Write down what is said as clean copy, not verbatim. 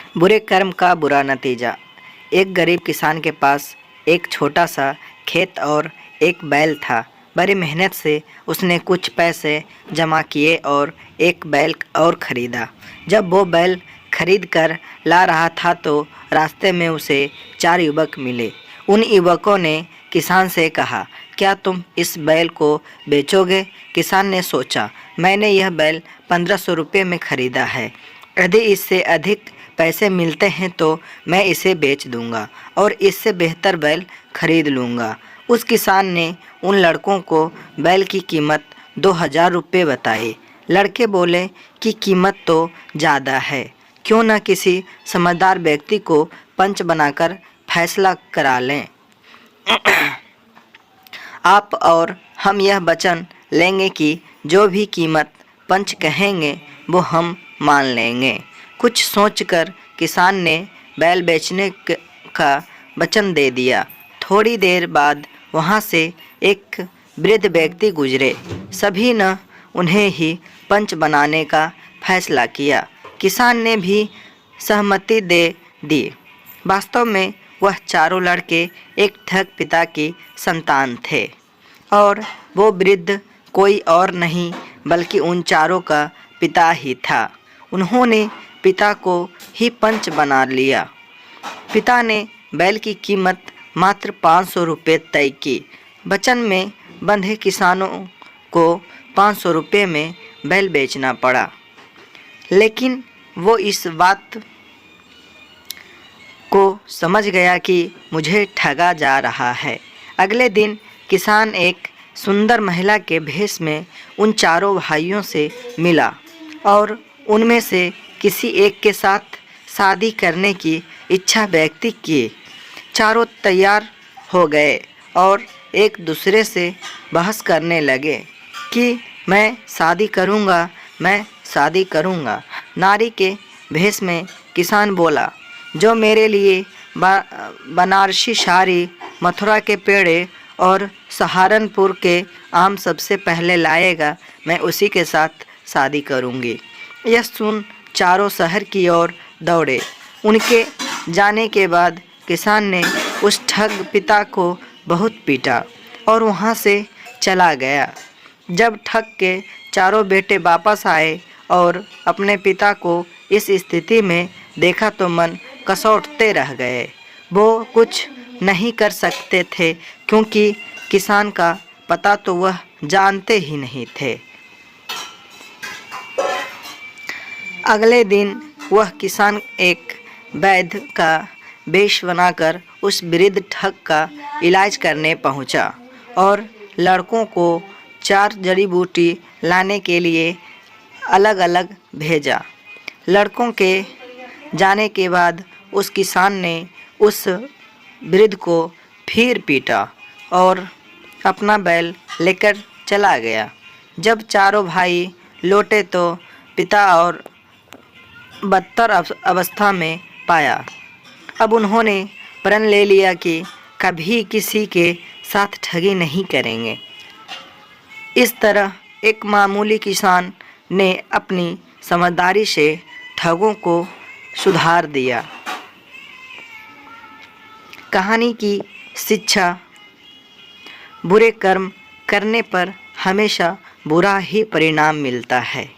बुरे कर्म का बुरा नतीजा। एक गरीब किसान के पास एक छोटा सा खेत और एक बैल था। बड़ी मेहनत से उसने कुछ पैसे जमा किए और एक बैल और ख़रीदा। जब वो बैल खरीद कर ला रहा था तो रास्ते में उसे 4 युवक मिले। उन युवकों ने किसान से कहा, क्या तुम इस बैल को बेचोगे? किसान ने सोचा, मैंने यह बैल 1500 रुपये में ख़रीदा है। यदि इससे अधिक पैसे मिलते हैं तो मैं इसे बेच दूंगा और इससे बेहतर बैल खरीद लूँगा। उस किसान ने उन लड़कों को बैल की कीमत 2000 रुपये बताई। लड़के बोले कि कीमत तो ज़्यादा है, क्यों न किसी समझदार व्यक्ति को पंच बनाकर फैसला करा लें। आप और हम यह वचन लेंगे कि जो भी कीमत पंच कहेंगे वो हम मान लेंगे। कुछ सोचकर किसान ने बैल बेचने का वचन दे दिया। थोड़ी देर बाद वहाँ से एक वृद्ध व्यक्ति गुजरे। सभी ने उन्हें ही पंच बनाने का फैसला किया। किसान ने भी सहमति दे दी। वास्तव में वह चारों लड़के एक ठग पिता की संतान थे और वो वृद्ध कोई और नहीं बल्कि उन चारों का पिता ही था। उन्होंने पिता को ही पंच बना लिया। पिता ने बैल की कीमत मात्र 500 रुपये तय की। वचन में बंधे किसानों को 500 रुपये में बैल बेचना पड़ा, लेकिन वो इस बात को समझ गया कि मुझे ठगा जा रहा है। अगले दिन किसान एक सुंदर महिला के भेष में उन चारों भाइयों से मिला और उनमें से किसी एक के साथ शादी करने की इच्छा व्यक्त की। चारों तैयार हो गए और एक दूसरे से बहस करने लगे कि मैं शादी करूँगा, मैं शादी करूँगा। नारी के भेष में किसान बोला, जो मेरे लिए बनारसी साड़ी, मथुरा के पेड़े और सहारनपुर के आम सबसे पहले लाएगा, मैं उसी के साथ शादी करूँगी। यह सुन चारों शहर की ओर दौड़े। उनके जाने के बाद किसान ने उस ठग पिता को बहुत पीटा और वहाँ से चला गया। जब ठग के चारों बेटे वापस आए और अपने पिता को इस स्थिति में देखा तो मन कसौटते रह गए। वो कुछ नहीं कर सकते थे क्योंकि किसान का पता तो वह जानते ही नहीं थे। अगले दिन वह किसान एक वैद्य का वेश बनाकर उस वृद्ध ठग का इलाज करने पहुंचा और लड़कों को 4 जड़ी बूटी लाने के लिए अलग अलग भेजा। लड़कों के जाने के बाद उस किसान ने उस वृद्ध को फिर पीटा और अपना बैल लेकर चला गया। जब चारों भाई लौटे तो पिता और बदतर अवस्था में पाया। अब उन्होंने प्रण ले लिया कि कभी किसी के साथ ठगी नहीं करेंगे। इस तरह एक मामूली किसान ने अपनी समझदारी से ठगों को सुधार दिया। कहानी की शिक्षा, बुरे कर्म करने पर हमेशा बुरा ही परिणाम मिलता है।